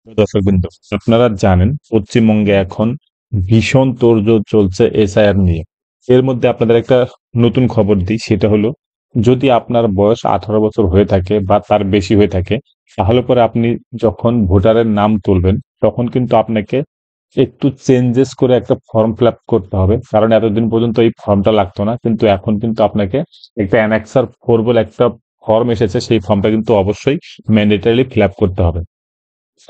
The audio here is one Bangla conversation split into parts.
দর্শকবৃন্দ, আপনারা জানেন পশ্চিমবঙ্গে এখন ভীষণ তোড়জোড় চলছে এসআইআর নিয়ে। এর মধ্যে আপনাদের একটা নতুন খবর দিই, সেটা হলো যদি আপনার বয়স 18 বছর হয়ে থাকে বা তার বেশি হয়ে থাকে, তাহলে পরে আপনি যখন ভোটারের নাম তুলবেন তখন কিন্তু আপনাকে একটু চেঞ্জেস করে একটা ফর্ম ফিল আপ করতে হবে। কারণ এতদিন পর্যন্ত এই ফর্মটা লাগতো না, কিন্তু এখন কিন্তু আপনাকে একটা অ্যানেক্সার 4 বলে একটা ফর্ম এসেছে, সেই ফর্মটা কিন্তু অবশ্যই ম্যান্ডেটারিলি ফিল আপ করতে হবে।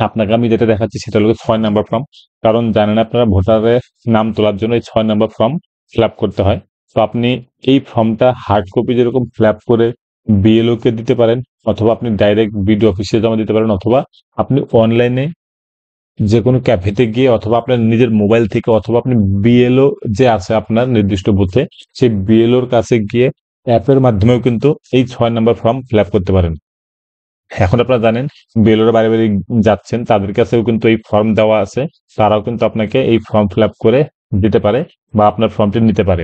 আপনাকে আমি যেটা দেখাচ্ছি সেটা হলো 6 নম্বর ফর্ম। কারণ জানেন আপনারা ভোটারের নাম তোলার জন্য এই 6 নম্বর ফর্ম ফিল আপ করতে হয়। তো আপনি এই ফর্মটা হার্ড কপি যেরকম ফিল আপ করে বিএলও কে দিতে পারেন, অথবা আপনি ডাইরেক্ট বিডিও অফিসে জমা দিতে পারেন, অথবা আপনি অনলাইনে যে কোনো ক্যাফেতে গিয়ে, অথবা আপনার নিজের মোবাইল থেকে, অথবা আপনি বিএলও যে আছে আপনার নির্দিষ্ট বুথে, সেই বিএলওর কাছে গিয়ে অ্যাপের মাধ্যমেও কিন্তু এই 6 নম্বর ফর্ম ফিল আপ করতে পারেন। এখন আপনারা জানেন বিএলওর বাড়ি বাড়ি যাচ্ছেন, তাদের কাছেও কিন্তু এই ফর্ম দেওয়া আছে। তারাও কিন্তু আপনাকে এই ফর্ম ফিল আপ করে দিতে পারে বা আপনার ফর্মটি নিতে পারে।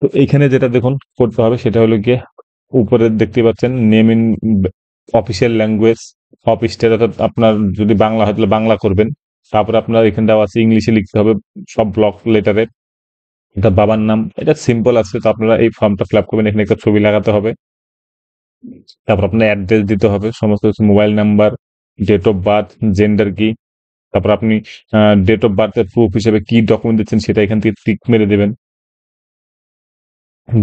তো এইখানে যেটা দেখুন করতে হবে সেটা হলো গিয়ে, উপরে দেখতে পাচ্ছেন name in official language of state, অর্থাৎ আপনার যদি বাংলা হয় তাহলে বাংলা করবেন। তারপরে আপনার এখানে দেওয়া আছে ইংলিশে লিখতে হবে সব ব্লক লেটারে। এটা বাবার নাম, এটা সিম্পল আছে। তো আপনারা এই ফর্মটা ফিল আপ করবেন, এখানে একটা ছবি লাগাতে হবে। তারপর আপনার অ্যাড্রেস দিতে হবে, সমস্ত কিছু, mobile number, date of birth, gender কি। তারপর আপনি ডেট অফ বার্থের প্রুফ হিসেবে কি ডকুমেন্ট দিচ্ছেন সেটা এখান থেকে টিক মেরে দেবেন।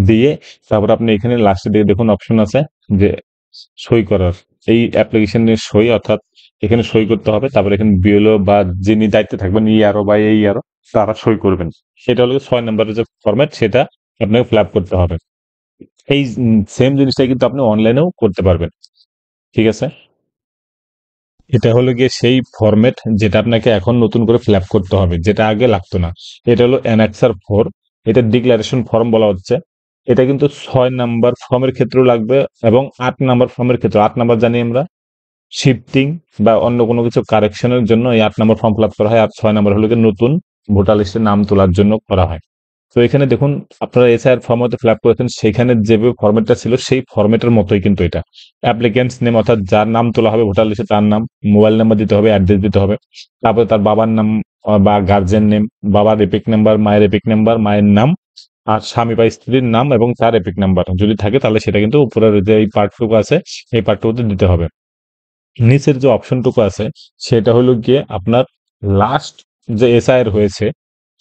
দিয়ে তারপর আপনি এখানে লাস্টে দিয়ে দেখুন অপশন আছে যে সই করার, এই অ্যাপ্লিকেশনের সই, অর্থাৎ এখানে সই করতে হবে। তারপর এখানে বিএলও বা যিনি দায়িত্বে থাকবেন ইআরও বা এইআরও, তারা সই করবেন। সেটা হলো 6 নম্বরের যে ফরম্যাট, সেটা আপনাকে ফিল আপ করতে হবে। এই সেম জিনিসটা কিন্তু আপনি অনলাইনেও করতে পারবেন। ঠিক আছে, এটা হলো গিয়ে সেই ফরম্যাট যেটা আপনাকে এখন নতুন করে ফিল আপ করতে হবে, যেটা আগে লাগতো না। এটা হলো অ্যানেক্সার 4, এটা ডিক্লারেশন ফর্ম বলা হচ্ছে। এটা কিন্তু 6 নাম্বার ফর্মের ক্ষেত্রেও লাগবে, এবং 8 নাম্বার ফর্মের ক্ষেত্রে, 8 নাম্বার জানি আমরা শিফটিং বা অন্য কোনো কিছু কারেকশনের জন্য এই 8 নাম্বার ফর্ম ফিল আপ করা হয়, আর 6 নাম্বার হলো গিয়ে নতুন ভোটার লিস্টে নাম তোলার জন্য করা হয়। তো এখানে দেখুন আপনারা এসআইআর ফর্ম হয়তো ফিল আপ করেছেন, সেখানে যেভাবে ফর্মেটটা ছিল সেই ফর্মেটের মতোই কিন্তু এটা। অ্যাপ্লিক্যান্টস নেম, অর্থাৎ যার নাম তোলা হবে ভোটার লিস্টে তার নাম, মোবাইল নাম্বার দিতে হবে, অ্যাড্রেস দিতে হবে। তারপরে তার বাবার নাম বা গার্জেন নেম, বাবার এপিক নাম্বার, মায়ের এপিক নাম্বার, মায়ের নাম, আর স্বামী বা স্ত্রীর নাম এবং তার এপিক নাম্বার যদি থাকে তাহলে সেটা কিন্তু উপরের যে এই পার্টটুকু আছে এই পার্টটুকুতে দিতে হবে। নিচের যে অপশনটুকু আছে সেটা হলো গিয়ে আপনার লাস্ট যে এসআইআর হয়েছে,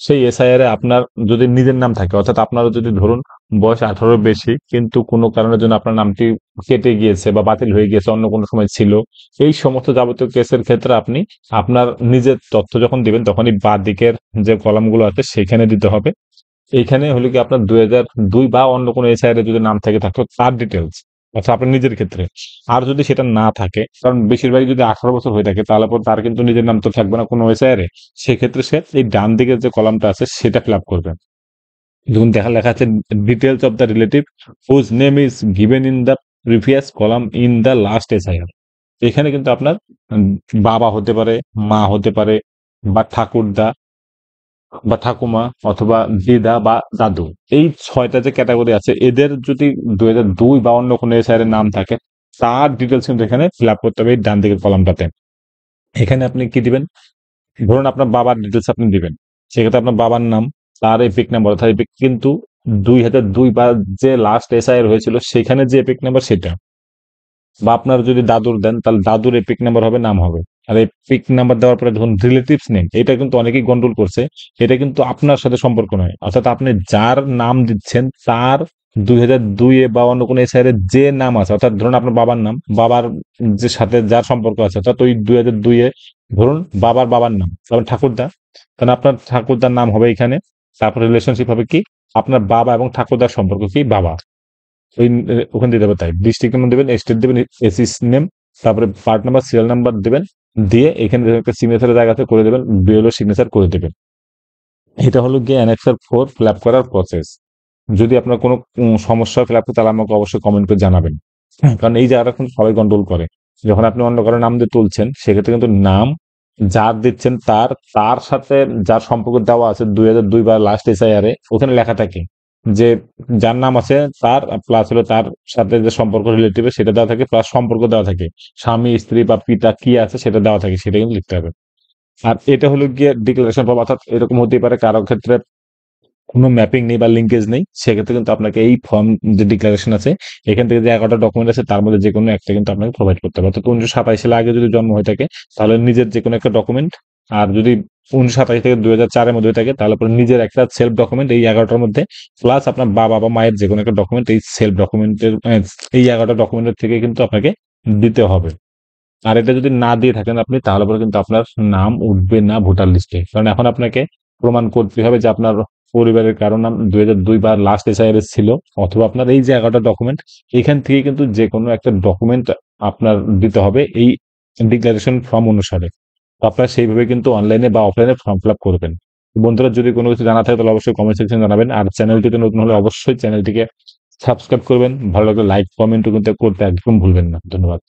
সেই এসআইআর এ আপনার যদি নিজের নাম থাকে, অর্থাৎ আপনারও যদি ধরুন বয়স 18 বেশি, কিন্তু কোনো কারণের জন্য আপনার নামটি কেটে গিয়েছে বা বাতিল হয়ে গিয়েছে, অন্য কোনো সময় ছিল, এই সমস্ত যাবতীয় কেসের ক্ষেত্রে আপনি আপনার নিজের তথ্য যখন দিবেন তখনই বাঁ দিকের যে কলামগুলো আছে সেখানে দিতে হবে। এইখানে হলো কি আপনার 2002 বা অন্য কোনো এসআইআর এ যদি নাম থেকে থাকতো তার ডিটেলস, আচ্ছা আপনার নিজের ক্ষেত্রে। আর যদি সেটা না থাকে, কারণ বেশিরভাগই যদি 18 বছর হয়ে থাকে, তাহলে পর তার কিন্তু নিজের নাম তো থাকবে না কোনো এসআইআর এ। সেক্ষেত্রে সে এই ডান দিকের যে কলামটা আছে সেটা ফিল আপ করবে। দেখুন দেখা লেখা আছে details of the relative whose name is given in the previous column in the last SIR. এখানে কিন্তু আপনার উম, বাবা হতে পারে, মা হতে পারে, বা ঠাকুরদা বা ঠাকুমা, অথবা দিদা বা দাদু। এই 6টা যে ক্যাটাগরি আছে, এদের যদি 2002 বা অন্য কোনো এসআইআর এর নাম থাকে, তার ডিটেলস কিন্তু এখানে ফিল আপ করতে হবে এই ডান দিকের কলামটাতে। এখানে আপনি কি দিবেন, ধরুন আপনার বাবার ডিটেলস আপনি দিবেন, সেক্ষেত্রে আপনার বাবার নাম, তার এপিক নাম্বার, অর্থাৎ এপিক কিন্তু 2002 বা যে লাস্ট এসআইআর হয়েছিল সেখানে যে এপিক নাম্বার সেটা। বা আপনার যদি দাদুর দেন তাহলে দাদুর এপিক নাম্বার হবে, নাম হবে। আর এপিক নাম্বার দেওয়ার পরে ধরুন রিলেটিভস নেম, এটা কিন্তু অনেকেই গন্ডগোল করছে। এটা কিন্তু আপনার সাথে সম্পর্ক নয়, অর্থাৎ আপনি যার নাম দিচ্ছেন তার 2002 এ বা অন্য কোনো এসআইআর এর যে নাম আছে, অর্থাৎ ধরুন আপনার বাবার নাম, বাবার যে সাথে যার সম্পর্ক আছে, অর্থাৎ ওই 2002 এ ধরুন বাবার নাম, তারপর ঠাকুরদা, তাহলে আপনার ঠাকুরদার নাম হবে এখানে। তারপর রিলেশনশিপ হবে কি, আপনার বাবা এবং ঠাকুরদার সম্পর্ক কি, বাবা। ওই ওখানে দিয়ে দেবে, তাই ডিস্ট্রিক্ট নেম দেবেন, স্টেট দেবেন, এসিস নেম, তারপরে পার্ট নাম্বার, সিরিয়াল নাম্বার দেবেন। দিয়ে এখানে একটা সিগনেচারের জায়গাতে করে দেবেন, বিএলও সিগনেচার করে দেবেন। এটা হলো গিয়ে অ্যানেক্সার 4 ফিল আপ করার প্রসেস। যদি আপনার কোনো সমস্যা ফিল আপ করতে, তাহলে আমাকে অবশ্যই কমেন্ট করে জানাবেন। কারণ এই জায়গাটা কিন্তু সবাই কন্ট্রোল করে। যখন আপনি অন্য কারো নাম দিয়ে তুলছেন সেক্ষেত্রে কিন্তু নাম যার দিচ্ছেন তার তার সাথে যার সম্পর্ক দেওয়া আছে 2002 বা লাস্ট এসআইআর এ ওখানে লেখা থাকে। যে যার নাম আছে তার প্লাস হলো তার সাথে যে সম্পর্ক রিলেটিভ সেটা দেওয়া থাকে, প্লাস সম্পর্ক দেওয়া থাকে, স্বামী স্ত্রী বা পিতা কি আছে সেটা দেওয়া থাকে, সেটা কিন্তু লিখতে হবে। আর এটা হলো গিয়ে ডিক্লারেশন ফর্ম, অর্থাৎ এরকম হতেই পারে কারো ক্ষেত্রে কোনো ম্যাপিং নেই বা লিঙ্কেজ নেই, সেক্ষেত্রে কিন্তু আপনাকে এই ফর্ম যে ডিক্লারেশন আছে এখান থেকে যে 11টা ডকুমেন্ট আছে তার মধ্যে যে কোনো একটা কিন্তু আপনাকে প্রোভাইড করতে হবে। অর্থাৎ 1927 সালে আগে যদি জন্ম হয়ে থাকে তাহলে নিজের যে কোনো একটা ডকুমেন্ট, আর যদি 1927 থেকে 2004-এর মধ্যে থাকে তাহলে পরে নিজের একটা সেলফ ডকুমেন্ট এই 11টার মধ্যে, প্লাস আপনার বাবা বা মায়ের যে কোনো একটা ডকুমেন্ট এই সেলফ ডকুমেন্টের, এই 11টা ডকুমেন্টের থেকে কিন্তু আপনাকে দিতে হবে। আর এটা যদি না দিয়ে থাকেন আপনি তাহলে পরে কিন্তু আপনার নাম উঠবে না ভোটার লিস্টে, কারণ এখন আপনাকে প্রমাণ করতে হবে যে আপনার পরিবারের কারো নাম 2002 বা লাস্ট এসআইআর ছিল, অথবা আপনার এই যে 11টা ডকুমেন্ট এখান থেকে কিন্তু যে কোনো একটা ডকুমেন্ট আপনার দিতে হবে এই ডিক্লারেশন ফর্ম অনুসারে। তো আপনারা সেইভাবে কিন্তু অনলাইনে বা অফলাইনে ফর্ম ফিল আপ করবেন। বন্ধুরা, যদি কোনো কিছু জানা থাকে তাহলে অবশ্যই কমেন্ট সেকশনে জানাবেন, আর চ্যানেলটিতে নতুন হলে অবশ্যই চ্যানেলটিকে সাবস্ক্রাইব করবেন, ভালো লাগলে লাইক কমেন্টও কিন্তু করতে একদম ভুলবেন না। ধন্যবাদ।